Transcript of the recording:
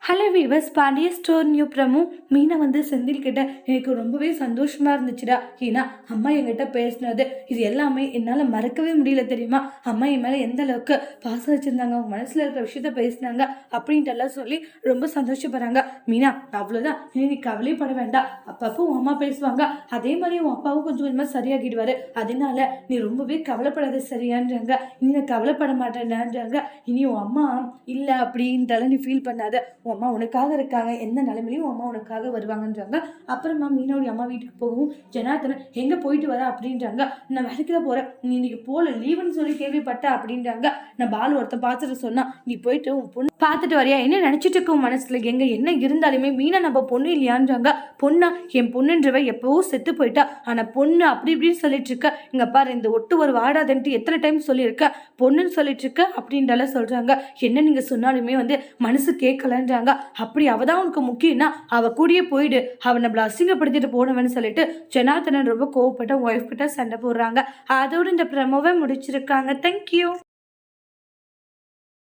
Hello viewers, Pandiya store new promo. Meena Senthil கிட்ட எனக்கு ரொம்பவே சந்தோஷமா இருந்துச்சுடா. ஏன்னா அம்மா என்கிட்ட பேசினது இது எல்லாமே என்னால் மறக்கவே முடியல தெரியுமா. அம்மா என் மேலே எந்த அளவுக்கு பாசம் வச்சுருந்தாங்க, அவங்க மனசில் இருக்கிற விஷயத்த பேசினாங்க அப்படின்ட்டு எல்லாம் சொல்லி ரொம்ப சந்தோஷப்படுறாங்க. மீனா அவ்வளோதான், நீ கவலைப்பட வேண்டாம். அப்பப்போ உன் அம்மா பேசுவாங்க, அதே மாதிரி உன் அப்பாவும் கொஞ்சம் கொஞ்சமாக சரியாகிடுவார். அதனால நீ ரொம்பவே கவலைப்படாத சரியான்றாங்க. நீ நான் கவலைப்பட மாட்டேன்றாங்க. இனி உன் அம்மா இல்லை அப்படின்ட்டால நீ ஃபீல் பண்ணாத. அம்மா உனக்காக இருக்காங்க, எந்த நிலைமையிலையும் அம்மா உனக்காக வருவாங்கன்றாங்க. அப்புறமா மீனோடைய அம்மா வீட்டுக்கு போகவும் ஜனார்த்தனன் எங்கே போயிட்டு வர அப்படின்றாங்க. நான் வேலைக்கு தான் போகிறேன், நீ இன்னைக்கு போகல லீவுன்னு சொல்லி கேள்விப்பட்ட அப்படின்றாங்க. நான் பால் ஒருத்தன் பார்த்துட்டு சொன்னா, நீ போயிட்டு உன் பொண்ணு பார்த்துட்டு வரியா, என்ன நினச்சிட்டு இருக்கும் மனசுல, எங்க என்ன இருந்தாலுமே மீனா நம்ம பொண்ணு இல்லையான்றாங்க. பொண்ணா? என் பொண்ணுன்றவ எப்பவோ செத்து போயிட்டா, ஆனால் பொண்ணு அப்படி இப்படின்னு சொல்லிட்டு இருக்க. இங்கே பாரு, இந்த ஒட்டு ஒரு வாடாதன்ட்டு எத்தனை டைம் சொல்லியிருக்க, பொண்ணுன்னு சொல்லிட்டு இருக்க அப்படின்றால சொல்கிறாங்க. என்ன நீங்கள் சொன்னாலுமே மனசு கேட்கலன்றாங்க. அப்படி அவதான் உனக்கு முக்கியம்னா அவ கூடயே போயிடு, அவ நம்மள அசிங்கப்படுத்திட்டு போனவன்னு சொல்லிட்டு ஜனார்த்தனன் ரொம்ப கோவப்பட்ட ஒய்ஃப் கிட்ட சண்டை போடுறாங்க. அதோடு இந்த ப்ரமோவை முடிச்சிருக்காங்க. தேங்க்யூ.